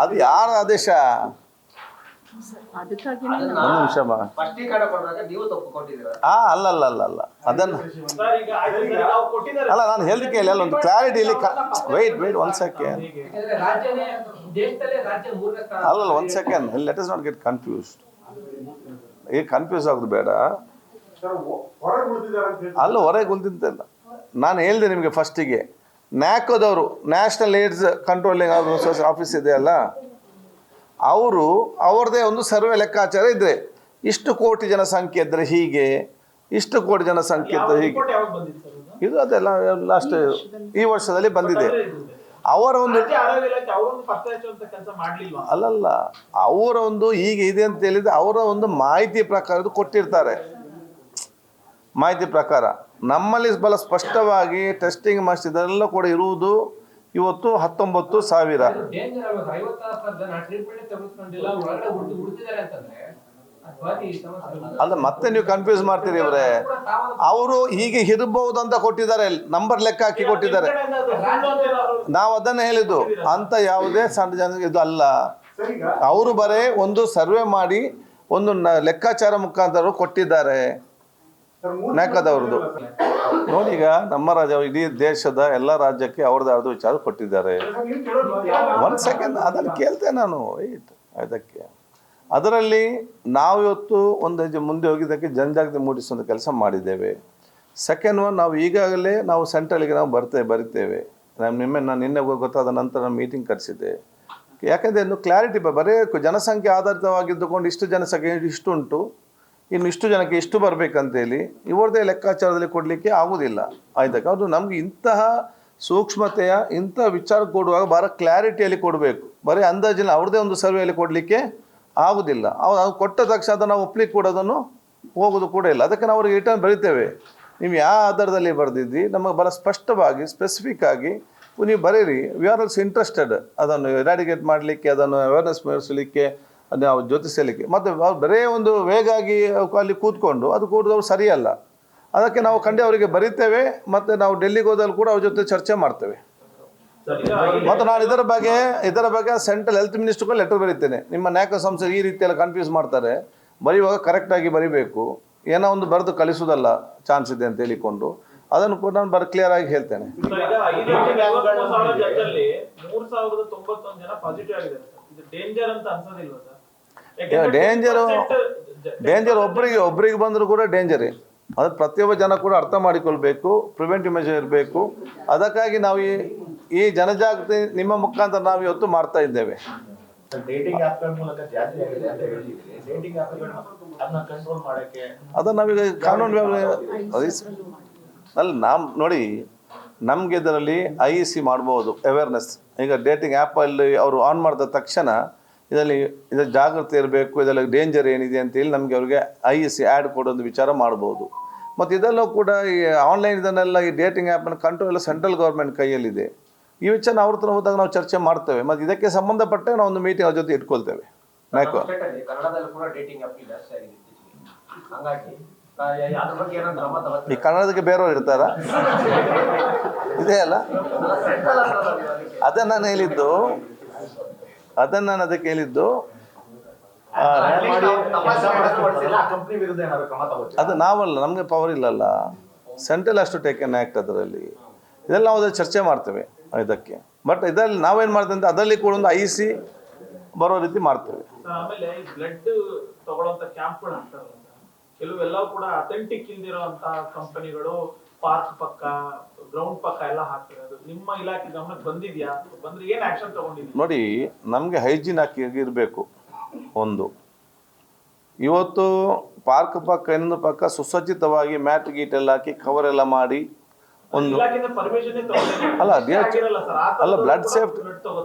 ಅದು ಯಾರ ಆದೇಶ? ಅಲ್ಲ ಅದನ್ನ ಅಲ್ಲ ನಾನು ಹೇಳಿಕೆ ಇಲ್ಲ. ಒಂದು ಕ್ಲಾರಿಟಿ ಇಲ್ಲಿ. Wait one second. ಅಲ್ಲ one second. Let us not get confused. ಈಗ ಕನ್ಫ್ಯೂಸ್ ಆಗೋದು ಬೇಡ. ಅಲ್ಲ ಹೊರಗೆ ಉಳಿದಿದ್ದಲ್ಲ. ನಾನು ಹೇಳಿದೆ ನಿಮಗೆ ಫಸ್ಟಿಗೆ, ನ್ಯಾಕೋದವರು ನ್ಯಾಷನಲ್ ಏಡ್ಸ್ ಕಂಟ್ರೋಲಿಂಗ್ ಆಫೀಸ್ ಇದೆಯಲ್ಲ, ಅವರು ಅವ್ರದ್ದೇ ಒಂದು ಸರ್ವೆ ಲೆಕ್ಕಾಚಾರ ಇದ್ರೆ ಇಷ್ಟು ಕೋಟಿ ಜನಸಂಖ್ಯೆ ಇದ್ದರೆ ಹೀಗೆ, ಇಷ್ಟು ಕೋಟಿ ಜನಸಂಖ್ಯೆ ಇದ್ದರೆ ಹೀಗೆ. ಇದು ಅದೆಲ್ಲ ಲಾಸ್ಟ್ ಈ ವರ್ಷದಲ್ಲಿ ಬಂದಿದೆ. ಅವರ ಒಂದು ಅಲ್ಲಲ್ಲ, ಅವರ ಒಂದು ಹೀಗೆ ಇದೆ ಅಂತ ಹೇಳಿದ್ರೆ ಅವರ ಒಂದು ಮಾಹಿತಿ ಪ್ರಕಾರ ಕೊಟ್ಟಿರ್ತಾರೆ. ಮಾಹಿತಿ ಪ್ರಕಾರ ನಮ್ಮಲ್ಲಿ ಬಹಳ ಸ್ಪಷ್ಟವಾಗಿ ಟೆಸ್ಟಿಂಗ್ ಮಾಡಿಸಿದೆಲ್ಲ ಕೂಡ ಇರುವುದು ಇವತ್ತು 19,000. ಅಲ್ಲ ಮತ್ತೆ ನೀವು ಕನ್ಫ್ಯೂಸ್ ಮಾಡ್ತೀರಿ ಇವರೇ. ಅವರು ಹೀಗೆ ಇರಬಹುದು ಅಂತ ಕೊಟ್ಟಿದ್ದಾರೆ, ನಂಬರ್ ಲೆಕ್ಕ ಹಾಕಿ ಕೊಟ್ಟಿದ್ದಾರೆ. ನಾವು ಅದನ್ನ ಹೇಳಿದ್ದು ಅಂತ ಯಾವುದೇ ಸಣ್ಣ ಜನ ಇದು ಅಲ್ಲ. ಅವರು ಬರೇ ಒಂದು ಸರ್ವೆ ಮಾಡಿ ಒಂದು ಲೆಕ್ಕಾಚಾರ ಮುಖಾಂತರ ಕೊಟ್ಟಿದ್ದಾರೆ ನ್ಯಾಕದವ್ರದ್ದು. ನೋಡಿ, ಈಗ ನಮ್ಮ ರಾಜ್ಯ ಇಡೀ ದೇಶದ ಎಲ್ಲ ರಾಜ್ಯಕ್ಕೆ ಅವ್ರದ್ದು ಯಾವ್ದು ವಿಚಾರ ಕೊಟ್ಟಿದ್ದಾರೆ. ಒಂದು ಸೆಕೆಂಡ್, ಅದನ್ನು ಕೇಳ್ತೇನೆ ನಾನು. ಅದಕ್ಕೆ ಅದರಲ್ಲಿ ನಾವು ಇವತ್ತು ಒಂದು ಹೆಜ್ಜೆ ಮುಂದೆ ಹೋಗಿದ್ದಕ್ಕೆ ಜನಜಾಗೃತಿ ಮೂಡಿಸುವಂಥ ಕೆಲಸ ಮಾಡಿದ್ದೇವೆ. ಸೆಕೆಂಡ್ ಒನ್, ನಾವು ಈಗಾಗಲೇ ನಾವು ಸೆಂಟ್ರಲ್ಗೆ ನಾವು ಬರಿತೇವೆ. ನಾನು ನಿನ್ನೆ ಗೊತ್ತಾದ ನಂತರ ನಾನು ಮೀಟಿಂಗ್ ಕರೆಸಿದ್ದೆ. ಯಾಕೆಂದರೆ ಇನ್ನು ಕ್ಲಾರಿಟಿ ಬರೀ ಜನಸಂಖ್ಯೆ ಆಧಾರಿತವಾಗಿದ್ದುಕೊಂಡು ಇಷ್ಟು ಜನಸಂಖ್ಯೆ ಇಷ್ಟು ಉಂಟು, ಇನ್ನು ಇಷ್ಟು ಜನಕ್ಕೆ ಎಷ್ಟು ಬರಬೇಕಂತೇಳಿ ಇವರದೇ ಲೆಕ್ಕಾಚಾರದಲ್ಲಿ ಕೊಡಲಿಕ್ಕೆ ಆಗೋದಿಲ್ಲ. ಆಯ್ತಕ್ಕ, ಅದು ನಮ್ಗೆ ಇಂತಹ ಸೂಕ್ಷ್ಮತೆಯ ಇಂಥ ವಿಚಾರ ಕೊಡುವಾಗ ಭಾಳ ಕ್ಲಾರಿಟಿಯಲ್ಲಿ ಕೊಡಬೇಕು. ಬರೀ ಅಂದಾಜಿನ ಅವ್ರದ್ದೇ ಒಂದು ಸರ್ವೆಯಲ್ಲಿ ಕೊಡಲಿಕ್ಕೆ ಆಗೋದಿಲ್ಲ. ಅದು ಕೊಟ್ಟ ತಕ್ಷಣ ಅದನ್ನು ನಾವು ಒಪ್ಲಿಕ್ಕೆ ಕೂಡ ಅದನ್ನು ಹೋಗೋದು ಕೂಡ ಇಲ್ಲ. ಅದಕ್ಕೆ ನಾವು ಅವ್ರಿಗೆ ರಿಟರ್ನ್ ಬರೀತೇವೆ. ನೀವು ಯಾವ ಆಧಾರದಲ್ಲಿ ಬರೆದಿದ್ದಿ ನಮಗೆ ಭಾಳ ಸ್ಪಷ್ಟವಾಗಿ ಸ್ಪೆಸಿಫಿಕ್ ಆಗಿ ನೀವು ಬರೀರಿ. ವಿ ಆರ್ ಆಲ್ಸೋ ಇಂಟ್ರೆಸ್ಟೆಡ್ ಅದನ್ನು ಎರಾಡಿಕೇಟ್ ಮಾಡಲಿಕ್ಕೆ, ಅದನ್ನು ಅವೇರ್ನೆಸ್ ಮೂಡಿಸಲಿಕ್ಕೆ, ನಾವು ಜ್ಯೋತಿಸಲಿಕ್ಕೆ. ಮತ್ತು ಅವ್ರು ಬರೇ ಒಂದು ವೇಗಾಗಿ ಅಲ್ಲಿ ಕೂತ್ಕೊಂಡು ಅದು ಕೂಡಿದವ್ರು ಸರಿಯಲ್ಲ. ಅದಕ್ಕೆ ನಾವು ಅವರಿಗೆ ಬರೀತೇವೆ. ಮತ್ತು ನಾವು ಡೆಲ್ಲಿಗೆ ಹೋದಲ್ಲಿ ಕೂಡ ಅವ್ರ ಜೊತೆ ಚರ್ಚೆ ಮಾಡ್ತೇವೆ. ಮತ್ತು ನಾನು ಇದರ ಬಗ್ಗೆ ಸೆಂಟ್ರಲ್ ಹೆಲ್ತ್ ಮಿನಿಸ್ಟ್ರಿಗೆ ಲೆಟರ್ ಬರೀತೇನೆ. ನಿಮ್ಮ ನ್ಯಾಕೋ ಸಂಸ್ಥೆ ಈ ರೀತಿಯೆಲ್ಲ ಕನ್ಫ್ಯೂಸ್ ಮಾಡ್ತಾರೆ, ಬರೆಯುವಾಗ ಕರೆಕ್ಟಾಗಿ ಬರಿಬೇಕು, ಏನೋ ಒಂದು ಬರೆದು ಕಳಿಸೋದಲ್ಲ ಚಾನ್ಸ್ ಇದೆ ಅಂತ ಹೇಳಿಕೊಂಡು ಅದನ್ನು ಕೂಡ ನಾನು ಕ್ಲಿಯರ್ ಆಗಿ ಹೇಳ್ತೇನೆ. ಡೇಂಜರ್ ಒಬ್ಬರಿಗೆ ಬಂದರೂ ಕೂಡ ಡೇಂಜರೇ. ಅದು ಪ್ರತಿಯೊಬ್ಬ ಜನ ಕೂಡ ಅರ್ಥ ಮಾಡಿಕೊಳ್ಬೇಕು, ಪ್ರಿವೆಂಟಿವ್ ಮೆಷರ್ ಇರಬೇಕು. ಅದಕ್ಕಾಗಿ ನಾವು ಈ ಜನಜಾಗೃತಿ ನಿಮ್ಮ ಮುಖಾಂತರ ನಾವು ಇವತ್ತು ಮಾಡ್ತಾ ಇದ್ದೇವೆ. ಅದನ್ನು ನಾವೀಗ ಕಾನೂನು ಅಲ್ಲಿ ನೋಡಿ, ನಮಗೆ ಇದರಲ್ಲಿ IEC ಮಾಡ್ಬೋದು ಅವೇರ್ನೆಸ್. ಈಗ ಡೇಟಿಂಗ್ ಆ್ಯಪಲ್ಲಿ ಅವರು ಆನ್ ಮಾಡಿದ ತಕ್ಷಣ ಇದರ ಜಾಗೃತಿ ಇರಬೇಕು, ಇದರಲ್ಲಿ ಡೇಂಜರ್ ಏನಿದೆ ಅಂತೇಳಿ ನಮಗೆ ಅವ್ರಿಗೆ IEC ಆ್ಯಡ್ ಕೊಡೋದು ವಿಚಾರ ಮಾಡ್ಬೋದು. ಮತ್ತು ಇದೆಲ್ಲೂ ಕೂಡ ಈ ಆನ್ಲೈನ್ ಇದನ್ನೆಲ್ಲ ಈ ಡೇಟಿಂಗ್ ಆ್ಯಪನ್ನು ಕಂಟ್ರೋಲ್ ಎಲ್ಲ ಸೆಂಟ್ರಲ್ ಗೌರ್ಮೆಂಟ್ ಕೈಯಲ್ಲಿದೆ. ಈ ವಿಚಾರ ಅವ್ರ ಹತ್ರ ಹೋದಾಗ ನಾವು ಚರ್ಚೆ ಮಾಡ್ತೇವೆ. ಮತ್ತು ಇದಕ್ಕೆ ಸಂಬಂಧಪಟ್ಟ ನಾವು ಒಂದು ಮೀಟಿಂಗ್ ಅವ್ರ ಜೊತೆ ಇಟ್ಕೊಳ್ತೇವೆ. ನಾಯ್ಕು ಈ ಕನ್ನಡದಕ್ಕೆ ಬೇರೆಯವ್ರು ಇರ್ತಾರಾ? ಇದೇ ಅಲ್ಲ, ಅದನ್ನು ನಾನು ಅದಕ್ಕೆ ಹೇಳಿದ್ದು ಅದು ನಾವಲ್ಲ, ನಮಗೆ ಪವರ್ ಇಲ್ಲಲ್ಲ. ಸೆಂಟ್ರಲ್ ಅಷ್ಟು ಟೇಕನ್ ಆ್ಯಕ್ಟ್ ಅದರಲ್ಲಿ ಇದೆಲ್ಲ ನಾವು ಚರ್ಚೆ ಮಾಡ್ತೇವೆ ಇದಕ್ಕೆ. ಬಟ್ ಇದರಲ್ಲಿ ನಾವೇನು ಮಾಡ್ತೇವೆ ಅಂತ ಅದರಲ್ಲಿ ಕೂಡ ಒಂದು IEC ಬರೋ ರೀತಿ ಮಾಡ್ತೇವೆ. ಆಮೇಲೆ ಬ್ಲಡ್ ತಗೊಳ್ಳೋಂತ ಕ್ಯಾಂಪ್ಗಳು ಆಗ್ತಾರಲ್ಲ ಸರ್, ಕೆಲವೆಲ್ಲ ಕೂಡ ಅಥೆಂಟಿಕ್ ಇಲ್ದಿರೋಂತ ಕಂಪನಿಗಳು ಪಾರ್ಕ್ ಪಕ್ಕ, ಗ್ರೌಂಡ್ ಪಕ್ಕ ಎಲ್ಲ ಹಾಕ್ತಾರೆ. ಅದು ನಿಮ್ಮ ಇಲಾಖೆ ಗಮನಕ್ಕೆ ಬಂದಿದ್ಯಾ? ಬಂದ್ರೆ ಏನ್ ಆಕ್ಷನ್ ತಗೊಂಡಿದ್ದೀವಿ? ನೋಡಿ, ನಮಗೆ ಹೈಜೀನ್ ಇರಬೇಕು. ಒಂದು ಇವತ್ತು ಪಾರ್ಕ್ ಪಕ್ಕ ಇನ್ನೊಂದು ಪಕ್ಕ ಸುಸಜ್ಜಿತವಾಗಿ ಮ್ಯಾಟ್ ಗೀಟ್ ಎಲ್ಲ ಹಾಕಿ ಕವರ್ ಎಲ್ಲ ಮಾಡಿ ಒಂದು ಅಲ್ಲ ಬ್ಲಡ್ ಸೇಫ್ಟಿ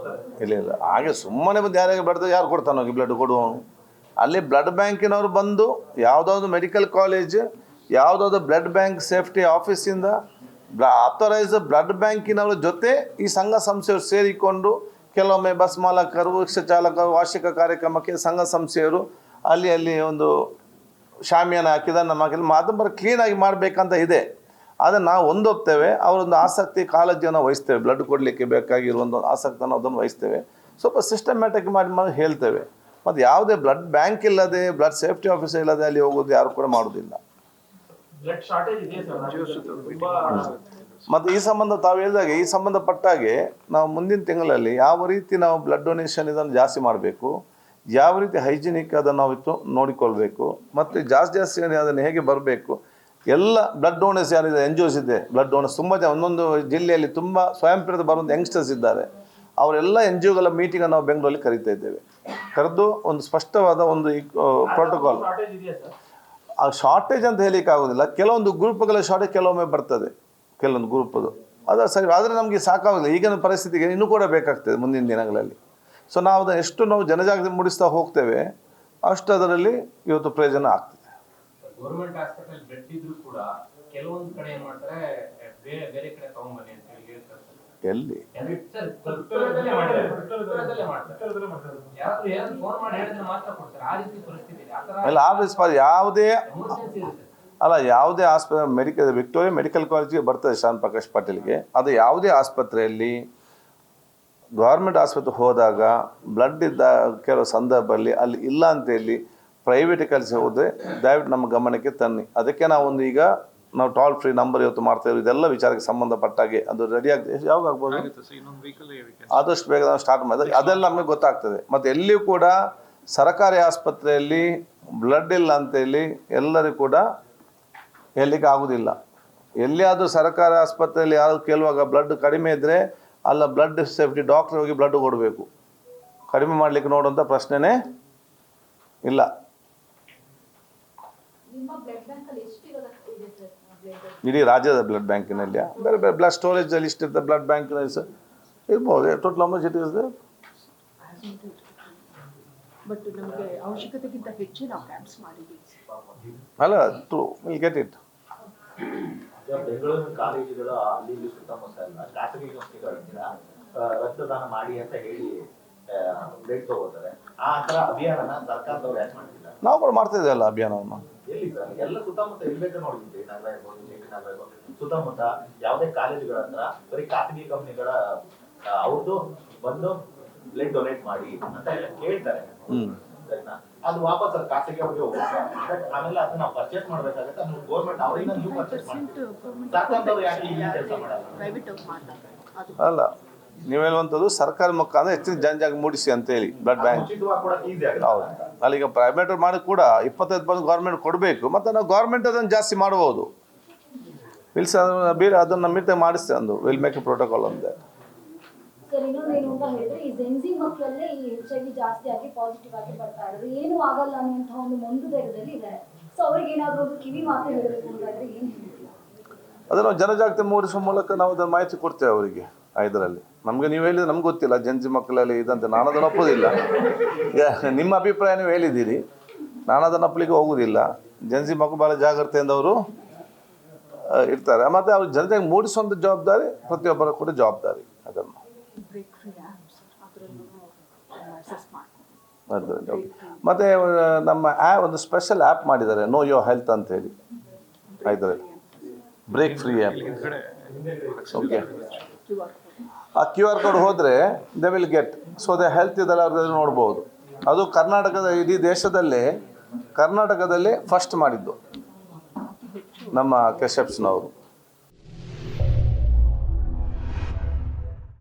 ಇಲ್ಲ ಹಾಗೆ ಸುಮ್ಮನೆ ಬಂದು ಯಾರ್ಯಾರು ಬಡ್ದು ಯಾರು ಕೊಡ್ತಾನೆ ಹೋಗಿ ಬ್ಲಡ್ ಕೊಡುವವನು? ಅಲ್ಲಿ ಬ್ಲಡ್ ಬ್ಯಾಂಕಿನವರು ಬಂದು ಯಾವುದಾದ್ರು ಮೆಡಿಕಲ್ ಕಾಲೇಜ್, ಯಾವುದಾದ್ರು ಬ್ಲಡ್ ಬ್ಯಾಂಕ್ ಸೇಫ್ಟಿ ಆಫೀಸಿಂದ ಅಥರೈಸ್ ಬ್ಲಡ್ ಬ್ಯಾಂಕಿನವ್ರ ಜೊತೆ ಈ ಸಂಘ ಸಂಸ್ಥೆಯವರು ಸೇರಿಕೊಂಡು ಕೆಲವೊಮ್ಮೆ ಬಸ್ ಮಾಲಕರು, ರಿಕ್ಷಾ ಚಾಲಕರು, ವಾರ್ಷಿಕ ಕಾರ್ಯಕ್ರಮಕ್ಕೆ ಸಂಘ ಸಂಸ್ಥೆಯವರು ಅಲ್ಲಿ ಒಂದು ಶಾಮಿಯಾನ ಹಾಕಿದ ನಮ್ಮ ಅದನ್ನು ಕ್ಲೀನಾಗಿ ಮಾಡಬೇಕಂತ ಇದೆ. ಅದನ್ನು ನಾವು ಹೊಂದೋಗ್ತೇವೆ. ಅವರೊಂದು ಆಸಕ್ತಿ ಕಾಳಜಿಯನ್ನು ವಹಿಸ್ತೇವೆ. ಬ್ಲಡ್ ಕೊಡಲಿಕ್ಕೆ ಬೇಕಾಗಿರೋ ಒಂದು ಆಸಕ್ತಿಯನ್ನು ಅದನ್ನು ವಹಿಸ್ತೇವೆ. ಸ್ವಲ್ಪ ಸಿಸ್ಟಮ್ಯಾಟಿಕ್ ಮಾಡಿ ಹೇಳ್ತೇವೆ. ಮತ್ತು ಯಾವುದೇ ಬ್ಲಡ್ ಬ್ಯಾಂಕ್ ಇಲ್ಲದೆ, ಬ್ಲಡ್ ಸೇಫ್ಟಿ ಆಫೀಸರ್ ಇಲ್ಲದೆ ಅಲ್ಲಿ ಹೋಗೋದು ಯಾರು ಕೂಡ ಮಾಡೋದಿಲ್ಲ. ಮತ್ತು ಈ ಸಂಬಂಧ ತಾವು ಹೇಳಿದಾಗೆ ಈ ಸಂಬಂಧಪಟ್ಟಾಗೆ ನಾವು ಮುಂದಿನ ತಿಂಗಳಲ್ಲಿ ಯಾವ ರೀತಿ ನಾವು ಬ್ಲಡ್ ಡೊನೇಷನ್ ಇದನ್ನು ಜಾಸ್ತಿ ಮಾಡಬೇಕು, ಯಾವ ರೀತಿ ಹೈಜಿನಿಕ್ ಅದನ್ನು ನಾವು ನೋಡಿಕೊಳ್ಬೇಕು, ಮತ್ತು ಜಾಸ್ತಿ ಅದನ್ನು ಹೇಗೆ ಬರಬೇಕು, ಎಲ್ಲ ಬ್ಲಡ್ ಡೋನರ್ಸ್ ಯಾರಿದೆ, NGOs ಇದೆ, ಬ್ಲಡ್ ಡೋನರ್ಸ್ ತುಂಬ ಜನ ಒಂದೊಂದು ಜಿಲ್ಲೆಯಲ್ಲಿ ತುಂಬ ಸ್ವಯಂ ಪ್ರೇರಿತ ಬರುವಂಥ ಯಂಗ್ಸ್ಟರ್ಸ್ ಇದ್ದಾರೆ. ಅವರೆಲ್ಲ NGOಗಳ ಮೀಟಿಂಗನ್ನು ನಾವು ಬೆಂಗಳೂರಲ್ಲಿ ಕರೀತಾ ಇದ್ದೇವೆ. ಕರೆದು ಒಂದು ಸ್ಪಷ್ಟವಾದ ಒಂದು ಪ್ರೋಟೋಕಾಲ್. ಆ ಶಾರ್ಟೇಜ್ ಅಂತ ಹೇಳಲಿಕ್ಕೆ ಆಗೋದಿಲ್ಲ. ಕೆಲವೊಂದು ಗ್ರೂಪ್ಗಳ ಶಾರ್ಟೇಜ್ ಕೆಲವೊಮ್ಮೆ ಬರ್ತದೆ, ಕೆಲವೊಂದು ಗ್ರೂಪದು ಅದು ಸರಿ. ಆದರೆ ನಮಗೆ ಸಾಕಾಗೋದಿಲ್ಲ. ಈಗಿನ ಪರಿಸ್ಥಿತಿಗೆ ಇನ್ನೂ ಕೂಡ ಬೇಕಾಗ್ತದೆ ಮುಂದಿನ ದಿನಗಳಲ್ಲಿ. ಸೊ ನಾವು ಅದನ್ನು ಎಷ್ಟು ನಾವು ಜನಜಾಗೃತಿ ಮೂಡಿಸ್ತಾ ಹೋಗ್ತೇವೆ ಅಷ್ಟು ಅದರಲ್ಲಿ ಇವತ್ತು ಪ್ರಯೋಜನ ಆಗ್ತದೆ. ಗೌರ್ಮೆಂಟ್ ಹಾಸ್ಪಿಟಲ್ ಬೆಡ್ ಇದ್ರೂ ಕೂಡ ಕೆಲವೊಂದು ಕಡೆ ಏನ್ ಮಾಡ್ತಾರೆ, ಬೇರೆ ಕಡೆ ತಗೊಂಡ್ಬನ್ನಿ ಅಂತ ಹೇಳಿ ಹೇಳ್ತಾರೆ. ಎಲ್ಲಿ ಅಲ್ಲ ಯಾವುದೇ ಆಸ್ಪತ್ರೆ ವಿಕ್ಟೋರಿಯಾ ಮೆಡಿಕಲ್ ಕಾಲೇಜಿಗೆ ಬರ್ತದೆ ಶಾನ್ ಪ್ರಕಾಶ್ ಪಾಟೀಲ್ಗೆ. ಅದು ಯಾವುದೇ ಆಸ್ಪತ್ರೆಯಲ್ಲಿ ಗೌರ್ಮೆಂಟ್ ಆಸ್ಪತ್ರೆ ಹೋದಾಗ ಬ್ಲಡ್ ಇದ್ದ ಕೆಲವು ಸಂದರ್ಭದಲ್ಲಿ ಅಲ್ಲಿ ಇಲ್ಲ ಅಂತೇಳಿ ಪ್ರೈವೇಟ್ ಕೆಲಸ ಹೋದರೆ ದಯವಿಟ್ಟು ನಮ್ಮ ಗಮನಕ್ಕೆ ತನ್ನಿ. ಅದಕ್ಕೆ ಈಗ ನಾವು ಟೋಲ್ ಫ್ರೀ ನಂಬರ್ ಇವತ್ತು ಮಾಡ್ತೇವೆ. ಇದೆಲ್ಲ ವಿಚಾರಕ್ಕೆ ಸಂಬಂಧಪಟ್ಟಾಗೆ ಅದು ರೆಡಿ ಆಗ್ತದೆ. ಯಾವಾಗ ಆಗ್ಬೋದು ಆದಷ್ಟು ಬೇಗ ನಾವು ಸ್ಟಾರ್ಟ್ ಮಾಡಿದ್ರೆ ಅದೆಲ್ಲ ನಮಗೆ ಗೊತ್ತಾಗ್ತದೆ. ಮತ್ತು ಎಲ್ಲಿಯೂ ಕೂಡ ಸರ್ಕಾರಿ ಆಸ್ಪತ್ರೆಯಲ್ಲಿ ಬ್ಲಡ್ ಇಲ್ಲ ಅಂತೇಳಿ ಎಲ್ಲರಿಗೂ ಕೂಡ ಹೇಳಲಿಕ್ಕೆ ಆಗೋದಿಲ್ಲ. ಎಲ್ಲಿಯಾದರೂ ಸರ್ಕಾರಿ ಆಸ್ಪತ್ರೆಯಲ್ಲಿ ಯಾರು ಕೇಳುವಾಗ ಬ್ಲಡ್ ಕಡಿಮೆ ಇದ್ದರೆ ಅಲ್ಲ ಬ್ಲಡ್ ಸೇಫ್ಟಿ ಡಾಕ್ಟ್ರ್ ಹೋಗಿ ಬ್ಲಡ್ ಕೊಡಬೇಕು. ಕಡಿಮೆ ಮಾಡಲಿಕ್ಕೆ ನೋಡುವಂಥ ಪ್ರಶ್ನೆನೇ ಇಲ್ಲ. ಇಡೀ ರಾಜ್ಯದ ಬ್ಲಡ್ ಬ್ಯಾಂಕಿನಲ್ಲಿ ಬೇರೆ ಬೇರೆ ಬ್ಲಡ್ ಸ್ಟೋರೇಜಲ್ಲಿ ಇಷ್ಟಿರ್ತದೆ. ಬ್ಲಡ್ ಬ್ಯಾಂಕಿನಲ್ಲಿ ಸರ್ ಇರ್ಬೋದು. Total amount it is but ನಮಗೆ ಅವಶ್ಯಕತೆಗಿಂತ ಹೆಚ್ಚು ನಾವು ಕ್ಯಾಂಪ್ಸ್ ಮಾಡಿದ್ದೀವಿ. ಅಲ್ಲ ಟ್ರೂ ವಿಲ್ ಗೆಟ್ ಇಟ್. ಬೆಂಗಳೂರಿನ ಕಾಲೇಜುಗಳು ಅಲ್ಲಿ ಇಲ್ಲಿ ಸುತ್ತಮುತ್ತ ಎಲ್ಲ ಖಾಸಗಿ ಸಂಸ್ಥೆಗಳಿಂದ ರಕ್ತದಾನ ಮಾಡಿ ಅಂತ ಹೇಳಿ ಬ್ಲಡ್ ತಗೋತಾರೆ. ಆ ತರ ಅಭಿಯಾನ ಸರ್ಕಾರದವ್ರು ಯಾಕೆ ಮಾಡ್ತಿಲ್ಲ? ನಾವು ಕೂಡ ಮಾಡ್ತಾ ಇದ್ದೇವಲ್ಲ ಅಭಿಯಾನವನ್ನು. ಎಲ್ಲಿ ಸರ್ ಎಲ್ಲ ಸುತ್ತಮುತ್ತ ಇರ್ಬೇಕು ನೋಡಿದ್ವಿ. ನಗರ ಇರ್ಬೋದು, ಜೆ ಪಿ ನಗರ ಇರ್ಬೋದು, ಸುತ್ತಮುತ್ತ ಯಾವುದೇ ಕಾಲೇಜುಗಳ ಹತ್ರ ಬರೀ ಖಾಸಗಿ ಕಂಪ್ನಿಗಳ ಅವ್ರದ್ದು ಬಂದು ಬ್ಲಡ್ ಡೊನೇಟ್ ಮಾಡಿ ಅಂತ ಎಲ್ಲ ಕೇಳ್ತಾರೆ, ಸರಿನಾ? ಅದು ವಾಪಸ್ ಅದು ಖಾಸಗಿ ಅವ್ರಿಗೆ ಹೋಗುತ್ತೆ. ಬಟ್ ಆಮೇಲೆ ಅದನ್ನ ಪರ್ಚೇಸ್ ಮಾಡ್ಬೇಕಾಗುತ್ತೆ, ಅದು ಗೌರ್ಮೆಂಟ್ ಅವರಿಂದ ನೀವು ಪರ್ಚೇಸ್ ಮಾಡ್ತೀವಿ. ಸರ್ಕಾರದವ್ರು ಯಾಕೆ ಈ ಕೆಲಸ ಮಾಡಲ್ಲ? ಪ್ರೈವೇಟ್ ಅವ್ರು ಮಾಡ್ತಾರೆ ಅದು. ಅಲ್ಲ, ನೀವು ಹೇಳುವಂಥದ್ದು ಸರ್ಕಾರಿ ಮುಖಾಂತರ ಹೆಚ್ಚಿನ ಜನಜಾಗ ಮೂಡಿಸಿ ಅಂತೇಳಿ ಬ್ಲಡ್ ಬ್ಯಾಂಕ್. ಉಚಿತವಾಗಿ ಕೂಡ ಈಸಿ ಆಗುತ್ತೆ. ಹೌದು, ಅಲ್ಲಿಗ ಪ್ರೈವೇಟ್ ಮಾಡಿ ಕೂಡ 25% ಗೌರ್ಮೆಂಟ್ ಕೊಡಬೇಕು, ಮತ್ತು ನಾವು ಗೌರ್ಮೆಂಟ್ ಅದನ್ನು ಜಾಸ್ತಿ ಮಾಡ್ಬೋದು. ಇಲ್ಸ ಬೇರೆ ಅದನ್ನು ಮಿತ ಮಾಡಿಸ್ತೇವೆ, ಒಂದು ವಿಲ್ ಮೇಕ್ ಎ ಪ್ರೋಟೋಕಾಲ್ ಅಂದೆ. ಸರ್, ಇನ್ನೊಂದೇನು ಅಂತ ಹೇಳಿದ್ರೆ, ಈ ಜೆನ್ಸಿ ಮಕ್ಕಳಲ್ಲೇ ಈ HIV ಜಾಸ್ತಿ ಆಗಿ ಪಾಸಿಟಿವ್ ಆಗಿ ಬರ್ತಾ ಇರೋದು, ಏನು ಆಗಲ್ಲ ಅನ್ನುವಂತಹ ಒಂದು ಧೈರ್ಯದಲ್ಲಿ ಇದ್ದಾರೆ. ಸೊ ಅವ್ರಿಗೆ ಏನಾದ್ರು ಒಂದು ಕಿವಿ ಮಾತು ಹೇಳಬೇಕು ಅಂತಾದ್ರೆ ಏನು ಹೇಳ್ತೀರಾ? ಅದನ್ನು ಜನಜಾಗೃತಿ ಮೂಡಿಸುವ ಮೂಲಕ ನಾವು ಅದನ್ನು ಮಾಹಿತಿ ಕೊಡ್ತೇವೆ ಅವರಿಗೆ. ಇದರಲ್ಲಿ ನಮಗೆ ನೀವು ಹೇಳಿದ್ರೆ ನಮ್ಗೆ ಗೊತ್ತಿಲ್ಲ ಜೆನ್ಸಿ ಮಕ್ಕಳಲ್ಲಿ ಇದಂತೆ, ನಾನು ಅದನ್ನು ಒಪ್ಪೋದಿಲ್ಲ. ಈಗ ನಿಮ್ಮ ಅಭಿಪ್ರಾಯ ನೀವು ಹೇಳಿದ್ದೀರಿ, ನಾನು ಅದನ್ನು ಒಪ್ಪಲಿಕ್ಕೆ ಹೋಗುವುದಿಲ್ಲ. ಜೆನ್ಸಿ ಮಕ್ಕಳು ಭಾಳ ಜಾಗ್ರತೆಯಿಂದ ಅವರು ಇರ್ತಾರೆ, ಮತ್ತು ಅವ್ರು ಜನತೆಗೆ ಮೂಡಿಸುವಂಥ ಜವಾಬ್ದಾರಿ ಪ್ರತಿಯೊಬ್ಬರ ಕೂಡ ಜವಾಬ್ದಾರಿ. ಅದನ್ನು ಬ್ರೇಕ್ ಫ್ರೀ ಆ್ಯಪ್ಸ್ ಅದರಲ್ಲೂ ಅಸೆಸ್ ಮಾಡ್ಕೊಂಡು ಅದರಲ್ಲಿ ಮತ್ತು ನಮ್ಮ ಒಂದು ಸ್ಪೆಷಲ್ ಆ್ಯಪ್ ಮಾಡಿದ್ದಾರೆ, ನೋ ಯೋರ್ ಹೆಲ್ತ್ ಅಂತ ಹೇಳಿ. ಇದರಲ್ಲಿ ಬ್ರೇಕ್ ಫ್ರೀ ಆ್ಯಪ್. ಓಕೆ, ಆ QR ಕೋಡ್ ಹೋದರೆ they will get, so the health ಇದೆಲ್ಲ ಅವ್ರಿಗೆ ನೋಡ್ಬೋದು. ಅದು ಕರ್ನಾಟಕದ ಇಡೀ ದೇಶದಲ್ಲೇ ಕರ್ನಾಟಕದಲ್ಲೇ ಫಸ್ಟ್ ಮಾಡಿದ್ದು ನಮ್ಮ ಕೆಶಪ್ಸ್ನವರು.